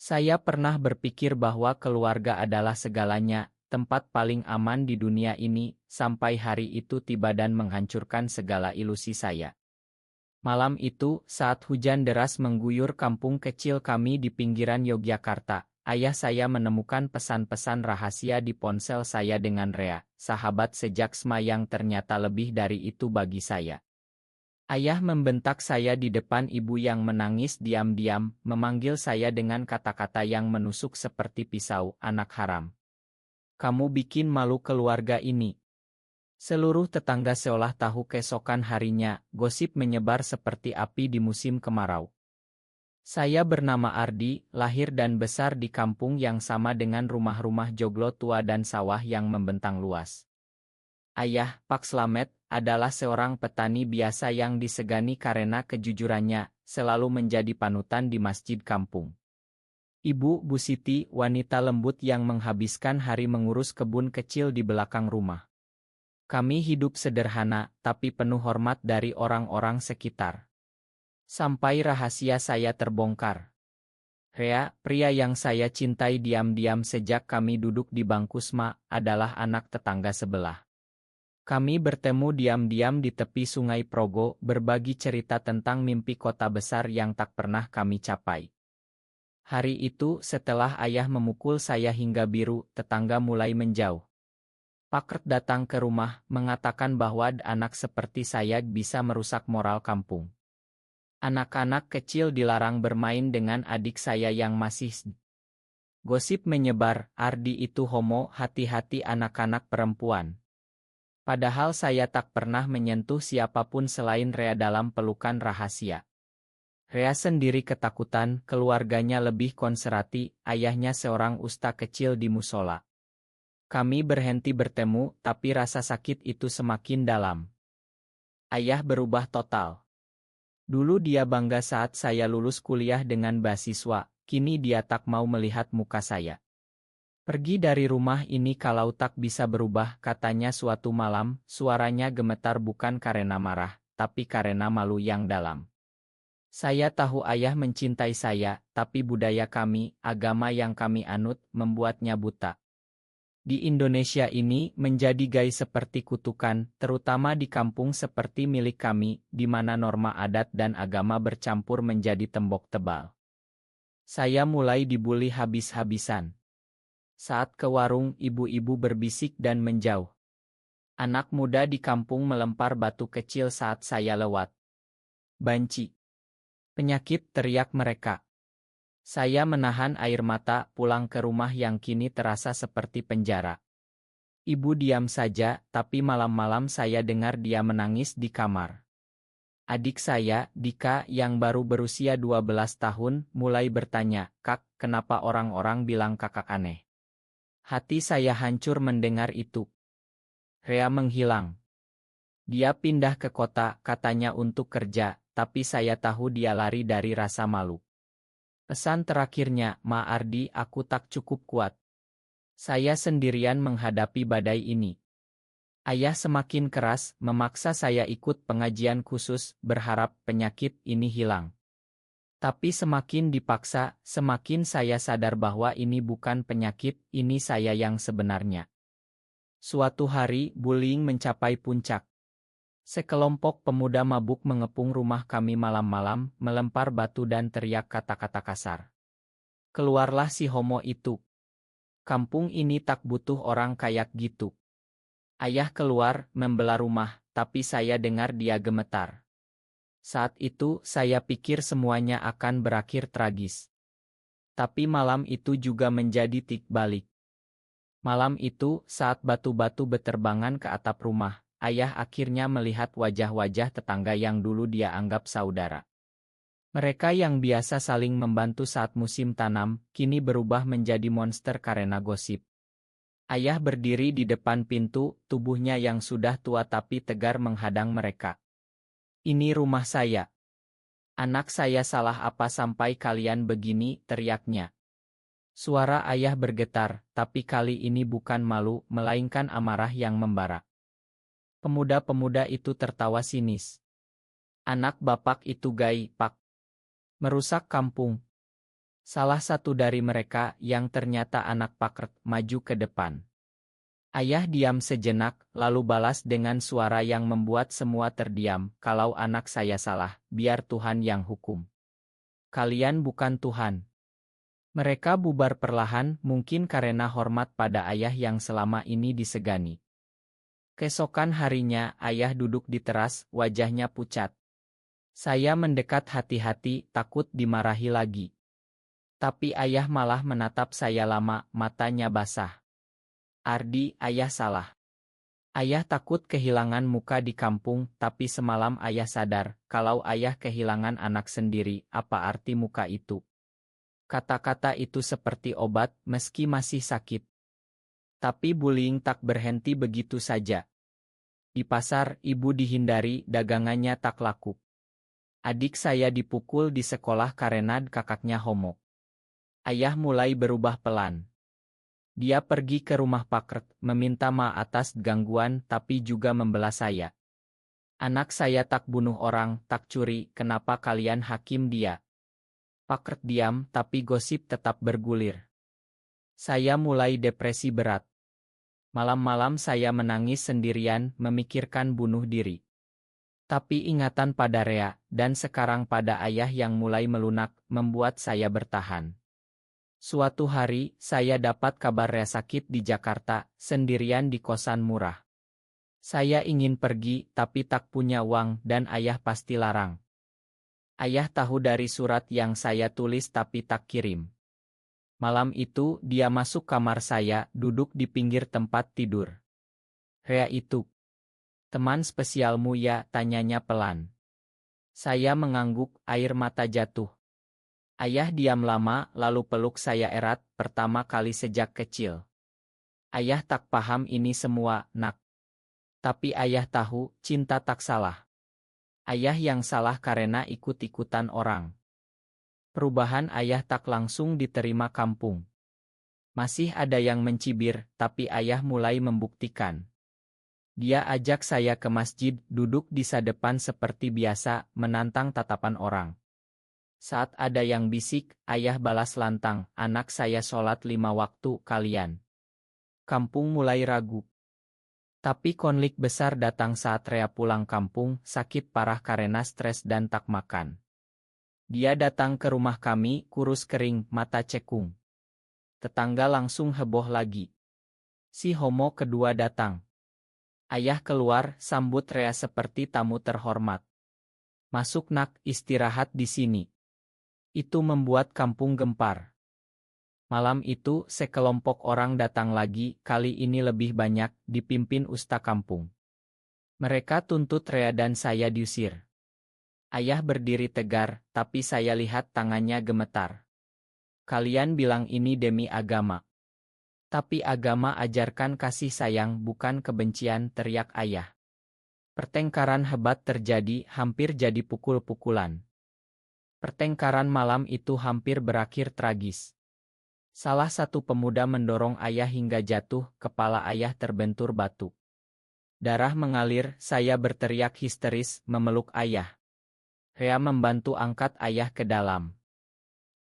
Saya pernah berpikir bahwa keluarga adalah segalanya, tempat paling aman di dunia ini, sampai hari itu tiba dan menghancurkan segala ilusi saya. Malam itu, saat hujan deras mengguyur kampung kecil kami di pinggiran Yogyakarta, ayah saya menemukan pesan-pesan rahasia di ponsel saya dengan Rea, sahabat sejak SMA yang ternyata lebih dari itu bagi saya. Ayah membentak saya di depan ibu yang menangis diam-diam, memanggil saya dengan kata-kata yang menusuk seperti pisau, anak haram. Kamu bikin malu keluarga ini. Seluruh tetangga seolah tahu keesokan harinya, gosip menyebar seperti api di musim kemarau. Saya bernama Ardi, lahir dan besar di kampung yang sama dengan rumah-rumah joglo tua dan sawah yang membentang luas. Ayah, Pak Slamet, adalah seorang petani biasa yang disegani karena kejujurannya, selalu menjadi panutan di masjid kampung. Ibu, Bu Siti, wanita lembut yang menghabiskan hari mengurus kebun kecil di belakang rumah. Kami hidup sederhana, tapi penuh hormat dari orang-orang sekitar. Sampai rahasia saya terbongkar. Rea, pria yang saya cintai diam-diam sejak kami duduk di bangku SMA, adalah anak tetangga sebelah. Kami bertemu diam-diam di tepi Sungai Progo, berbagi cerita tentang mimpi kota besar yang tak pernah kami capai. Hari itu, setelah ayah memukul saya hingga biru, tetangga mulai menjauh. Pakert datang ke rumah, mengatakan bahwa anak seperti saya bisa merusak moral kampung. Anak-anak kecil dilarang bermain dengan adik saya yang masih Gosip menyebar, Ardi itu homo, hati-hati anak-anak perempuan. Padahal saya tak pernah menyentuh siapapun selain Rea dalam pelukan rahasia. Rea sendiri ketakutan, keluarganya lebih konservatif, ayahnya seorang ustaz kecil di musola. Kami berhenti bertemu, tapi rasa sakit itu semakin dalam. Ayah berubah total. Dulu dia bangga saat saya lulus kuliah dengan beasiswa, kini dia tak mau melihat muka saya. Pergi dari rumah ini kalau tak bisa berubah, katanya suatu malam, suaranya gemetar bukan karena marah, tapi karena malu yang dalam. Saya tahu ayah mencintai saya, tapi budaya kami, agama yang kami anut, membuatnya buta. Di Indonesia ini, menjadi gay seperti kutukan, terutama di kampung seperti milik kami, di mana norma adat dan agama bercampur menjadi tembok tebal. Saya mulai dibully habis-habisan. Saat ke warung, ibu-ibu berbisik dan menjauh. Anak muda di kampung melempar batu kecil saat saya lewat. Banci. Penyakit, teriak mereka. Saya menahan air mata, pulang ke rumah yang kini terasa seperti penjara. Ibu diam saja, tapi malam-malam saya dengar dia menangis di kamar. Adik saya, Dika, yang baru berusia 12 tahun, mulai bertanya, "Kak, kenapa orang-orang bilang kakak aneh?" Hati saya hancur mendengar itu. Rea menghilang. Dia pindah ke kota, katanya untuk kerja, tapi saya tahu dia lari dari rasa malu. Pesan terakhirnya, "Ma Ardi, aku tak cukup kuat. Saya sendirian menghadapi badai ini." Ayah semakin keras, memaksa saya ikut pengajian khusus, berharap penyakit ini hilang. Tapi semakin dipaksa, semakin saya sadar bahwa ini bukan penyakit, ini saya yang sebenarnya. Suatu hari, bullying mencapai puncak. Sekelompok pemuda mabuk mengepung rumah kami malam-malam, melempar batu dan teriak kata-kata kasar. Keluarlah si homo itu. Kampung ini tak butuh orang kayak gitu. Ayah keluar, membela rumah, tapi saya dengar dia gemetar. Saat itu, saya pikir semuanya akan berakhir tragis. Tapi malam itu juga menjadi titik balik. Malam itu, saat batu-batu beterbangan ke atap rumah, ayah akhirnya melihat wajah-wajah tetangga yang dulu dia anggap saudara. Mereka yang biasa saling membantu saat musim tanam, kini berubah menjadi monster karena gosip. Ayah berdiri di depan pintu, tubuhnya yang sudah tua tapi tegar menghadang mereka. "Ini rumah saya. Anak saya salah apa sampai kalian begini?" teriaknya. Suara ayah bergetar, tapi kali ini bukan malu, melainkan amarah yang membara. Pemuda-pemuda itu tertawa sinis. "Anak bapak itu gay, Pak. Merusak kampung. Salah satu dari mereka, yang ternyata anak Pakert, maju ke depan. Ayah diam sejenak, lalu balas dengan suara yang membuat semua terdiam, "Kalau anak saya salah, biar Tuhan yang hukum. Kalian bukan Tuhan." Mereka bubar perlahan, mungkin karena hormat pada ayah yang selama ini disegani. Keesokan harinya, ayah duduk di teras, wajahnya pucat. Saya mendekat hati-hati, takut dimarahi lagi. Tapi ayah malah menatap saya lama, matanya basah. "Ardi, ayah salah. Ayah takut kehilangan muka di kampung, tapi semalam ayah sadar, kalau ayah kehilangan anak sendiri, apa arti muka itu?" Kata-kata itu seperti obat, meski masih sakit. Tapi bullying tak berhenti begitu saja. Di pasar, ibu dihindari, dagangannya tak laku. Adik saya dipukul di sekolah karena kakaknya homo. Ayah mulai berubah pelan. Dia pergi ke rumah Pakert, meminta maaf atas gangguan, tapi juga membela saya. "Anak saya tak bunuh orang, tak curi, kenapa kalian hakim dia?" Pakert diam, tapi gosip tetap bergulir. Saya mulai depresi berat. Malam-malam saya menangis sendirian, memikirkan bunuh diri. Tapi ingatan pada Rea, dan sekarang pada ayah yang mulai melunak, membuat saya bertahan. Suatu hari, saya dapat kabar Rea sakit di Jakarta, sendirian di kosan murah. Saya ingin pergi, tapi tak punya uang, dan ayah pasti larang. Ayah tahu dari surat yang saya tulis tapi tak kirim. Malam itu, dia masuk kamar saya, duduk di pinggir tempat tidur. "Rea itu teman spesialmu ya?" tanyanya pelan. Saya mengangguk, air mata jatuh. Ayah diam lama, lalu peluk saya erat, "Pertama kali sejak kecil. Ayah tak paham ini semua, nak. Tapi ayah tahu, cinta tak salah. Ayah yang salah karena ikut-ikutan orang." Perubahan ayah tak langsung diterima kampung. Masih ada yang mencibir, tapi ayah mulai membuktikan. Dia ajak saya ke masjid, duduk di sadepan seperti biasa, menantang tatapan orang. Saat ada yang bisik, ayah balas lantang, "Anak saya sholat 5 waktu, kalian." Kampung mulai ragu. Tapi konflik besar datang saat Rea pulang kampung, sakit parah karena stres dan tak makan. Dia datang ke rumah kami, kurus kering, mata cekung. Tetangga langsung heboh lagi. Si homo kedua datang. Ayah keluar, sambut Rea seperti tamu terhormat. "Masuk nak, istirahat di sini." Itu membuat kampung gempar. Malam itu, sekelompok orang datang lagi, kali ini lebih banyak, dipimpin usta kampung. Mereka tuntut Rea dan saya diusir. Ayah berdiri tegar, tapi saya lihat tangannya gemetar. "Kalian bilang ini demi agama. Tapi agama ajarkan kasih sayang, bukan kebencian," teriak ayah. Pertengkaran hebat terjadi, hampir jadi pukul-pukulan. Pertengkaran malam itu hampir berakhir tragis. Salah satu pemuda mendorong ayah hingga jatuh, kepala ayah terbentur batu. Darah mengalir, saya berteriak histeris, memeluk ayah. Rea membantu angkat ayah ke dalam.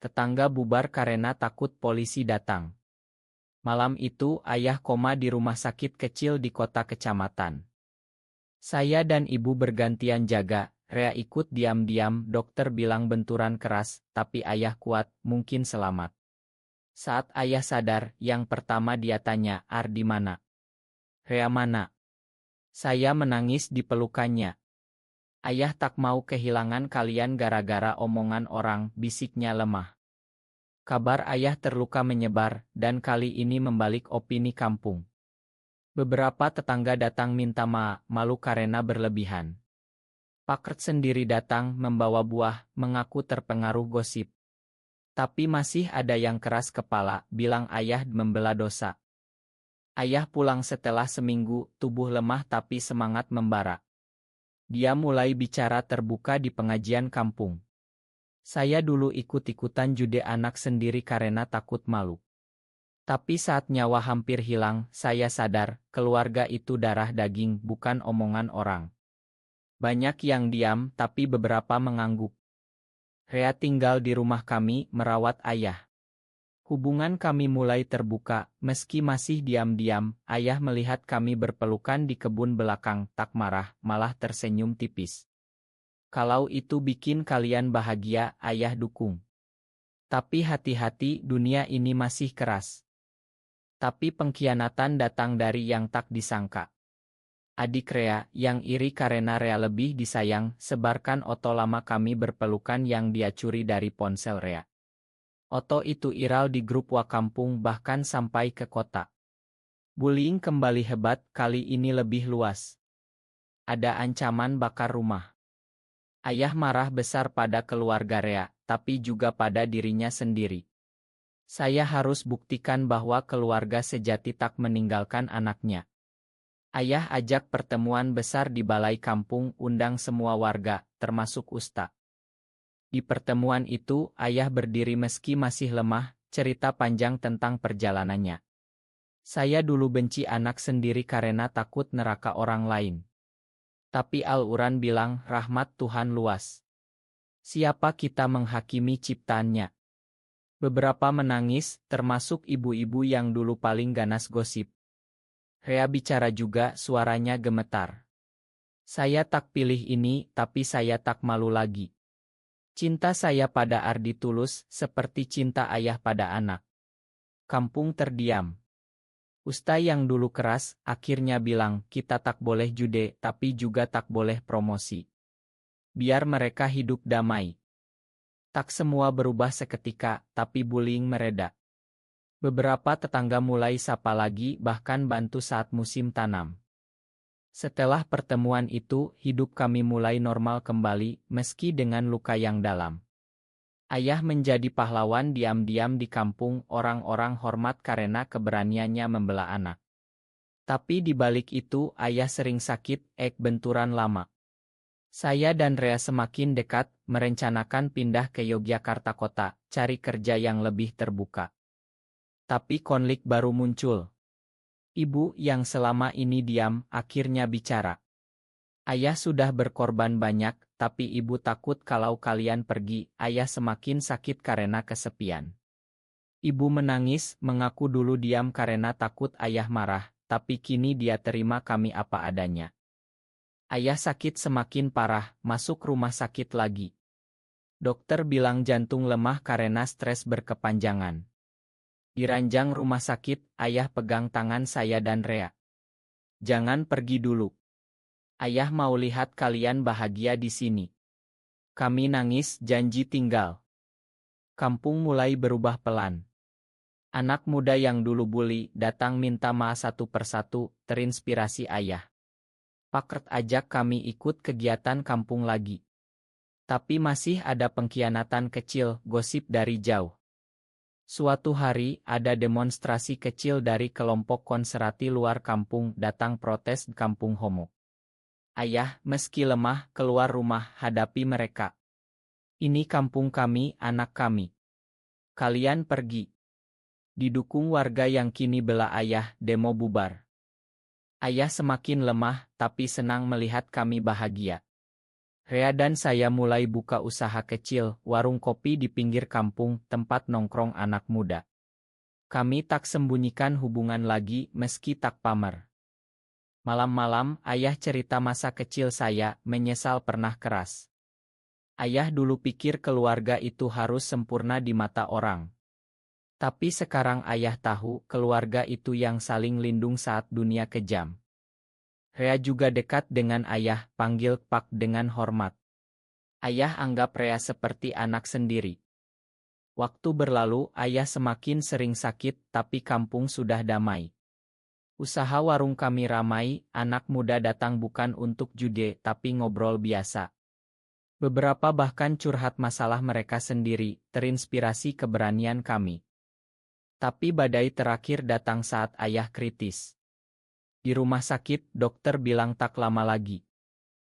Tetangga bubar karena takut polisi datang. Malam itu, ayah koma di rumah sakit kecil di kota kecamatan. Saya dan ibu bergantian jaga, Rea ikut diam-diam, dokter bilang benturan keras, tapi ayah kuat, mungkin selamat. Saat ayah sadar, yang pertama dia tanya, "Ardi mana? Rea mana?" Saya menangis di pelukannya. "Ayah tak mau kehilangan kalian gara-gara omongan orang," bisiknya lemah. Kabar ayah terluka menyebar, dan kali ini membalik opini kampung. Beberapa tetangga datang minta maaf, malu karena berlebihan. Pakert sendiri datang membawa buah, mengaku terpengaruh gosip. Tapi masih ada yang keras kepala, bilang ayah membela dosa. Ayah pulang setelah seminggu, tubuh lemah tapi semangat membara. Dia mulai bicara terbuka di pengajian kampung. "Saya dulu ikut-ikutan jude anak sendiri karena takut malu. Tapi saat nyawa hampir hilang, saya sadar, keluarga itu darah daging, bukan omongan orang." Banyak yang diam, tapi beberapa mengangguk. Rea tinggal di rumah kami merawat ayah. Hubungan kami mulai terbuka, meski masih diam-diam. Ayah melihat kami berpelukan di kebun belakang, tak marah, malah tersenyum tipis. Kalau itu bikin kalian bahagia, ayah dukung. Tapi hati-hati, dunia ini masih keras. Tapi pengkhianatan datang dari yang tak disangka. Adik Rea, yang iri karena Rea lebih disayang, sebarkan foto lama kami berpelukan yang dia curi dari ponsel Rea. Foto itu viral di grup Wakampung bahkan sampai ke kota. Bullying kembali hebat, kali ini lebih luas. Ada ancaman bakar rumah. Ayah marah besar pada keluarga Rea, tapi juga pada dirinya sendiri. Saya harus buktikan bahwa keluarga sejati tak meninggalkan anaknya. Ayah ajak pertemuan besar di balai kampung, undang semua warga, termasuk Usta. Di pertemuan itu, ayah berdiri meski masih lemah, cerita panjang tentang perjalanannya. Saya dulu benci anak sendiri karena takut neraka orang lain. Tapi Al-Quran bilang, rahmat Tuhan luas. Siapa kita menghakimi ciptaannya? Beberapa menangis, termasuk ibu-ibu yang dulu paling ganas gosip. Rea bicara juga, suaranya gemetar. Saya tak pilih ini, tapi saya tak malu lagi. Cinta saya pada Ardi tulus, seperti cinta ayah pada anak. Kampung terdiam. Usta yang dulu keras, akhirnya bilang, kita tak boleh jude, tapi juga tak boleh promosi. Biar mereka hidup damai. Tak semua berubah seketika, tapi bullying mereda. Beberapa tetangga mulai sapa lagi, bahkan bantu saat musim tanam. Setelah pertemuan itu, hidup kami mulai normal kembali, meski dengan luka yang dalam. Ayah menjadi pahlawan diam-diam di kampung, orang-orang hormat karena keberaniannya membela anak. Tapi di balik itu, ayah sering sakit, benturan lama. Saya dan Rea semakin dekat, merencanakan pindah ke Yogyakarta kota, cari kerja yang lebih terbuka. Tapi konflik baru muncul. Ibu yang selama ini diam, akhirnya bicara. Ayah sudah berkorban banyak, tapi ibu takut kalau kalian pergi, ayah semakin sakit karena kesepian. Ibu menangis, mengaku dulu diam karena takut ayah marah, tapi kini dia terima kami apa adanya. Ayah sakit semakin parah, masuk rumah sakit lagi. Dokter bilang jantung lemah karena stres berkepanjangan. Di ranjang rumah sakit, ayah pegang tangan saya dan Rea. Jangan pergi dulu. Ayah mau lihat kalian bahagia di sini. Kami nangis, janji tinggal. Kampung mulai berubah pelan. Anak muda yang dulu bully datang minta maaf satu persatu, terinspirasi ayah. Pakert ajak kami ikut kegiatan kampung lagi. Tapi masih ada pengkhianatan kecil, gosip dari jauh. Suatu hari, ada demonstrasi kecil dari kelompok konservatif luar kampung datang protes kampung homo. Ayah, meski lemah, keluar rumah, hadapi mereka. Ini kampung kami, anak kami. Kalian pergi. Didukung warga yang kini bela ayah, demo bubar. Ayah semakin lemah, tapi senang melihat kami bahagia. Rea dan saya mulai buka usaha kecil, warung kopi di pinggir kampung, tempat nongkrong anak muda. Kami tak sembunyikan hubungan lagi, meski tak pamer. Malam-malam, ayah cerita masa kecil saya, menyesal pernah keras. Ayah dulu pikir keluarga itu harus sempurna di mata orang. Tapi sekarang ayah tahu, keluarga itu yang saling lindung saat dunia kejam. Rea juga dekat dengan ayah, panggil Pak dengan hormat. Ayah anggap Rea seperti anak sendiri. Waktu berlalu, ayah semakin sering sakit, tapi kampung sudah damai. Usaha warung kami ramai, anak muda datang bukan untuk jude, tapi ngobrol biasa. Beberapa bahkan curhat masalah mereka sendiri, terinspirasi keberanian kami. Tapi badai terakhir datang saat ayah kritis. Di rumah sakit, dokter bilang tak lama lagi.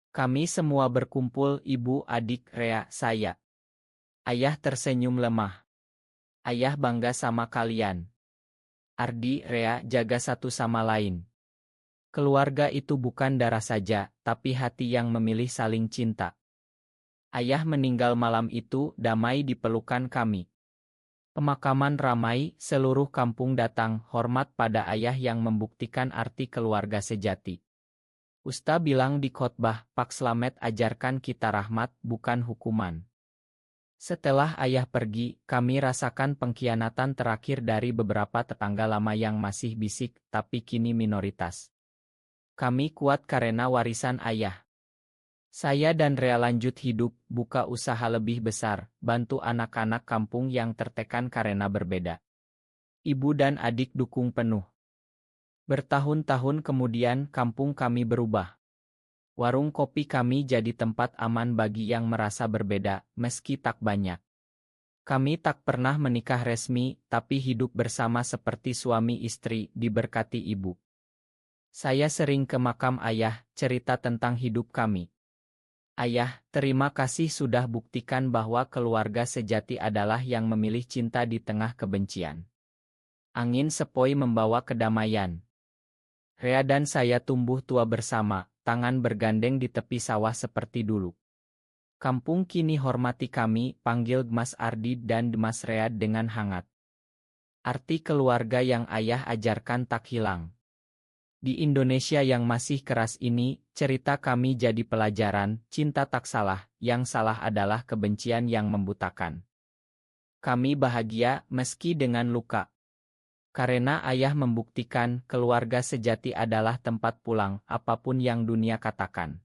Kami semua berkumpul, ibu, adik, Rea, saya. Ayah tersenyum lemah. Ayah bangga sama kalian. Ardi, Rea, jaga satu sama lain. Keluarga itu bukan darah saja, tapi hati yang memilih saling cinta. Ayah meninggal malam itu damai di pelukan kami. Pemakaman ramai, seluruh kampung datang, hormat pada ayah yang membuktikan arti keluarga sejati. Usta bilang di khotbah, Pak Slamet ajarkan kita rahmat, bukan hukuman. Setelah ayah pergi, kami rasakan pengkhianatan terakhir dari beberapa tetangga lama yang masih bisik, tapi kini minoritas. Kami kuat karena warisan ayah. Saya dan Rea lanjut hidup, buka usaha lebih besar, bantu anak-anak kampung yang tertekan karena berbeda. Ibu dan adik dukung penuh. Bertahun-tahun kemudian kampung kami berubah. Warung kopi kami jadi tempat aman bagi yang merasa berbeda, meski tak banyak. Kami tak pernah menikah resmi, tapi hidup bersama seperti suami istri, diberkati ibu. Saya sering ke makam ayah, cerita tentang hidup kami. Ayah, terima kasih sudah buktikan bahwa keluarga sejati adalah yang memilih cinta di tengah kebencian. Angin sepoi membawa kedamaian. Rea dan saya tumbuh tua bersama, tangan bergandeng di tepi sawah seperti dulu. Kampung kini hormati kami, panggil Mas Ardi dan Mas Rea dengan hangat. Arti keluarga yang ayah ajarkan tak hilang. Di Indonesia yang masih keras ini, cerita kami jadi pelajaran, cinta tak salah, yang salah adalah kebencian yang membutakan. Kami bahagia, meski dengan luka. Karena ayah membuktikan, keluarga sejati adalah tempat pulang, apapun yang dunia katakan.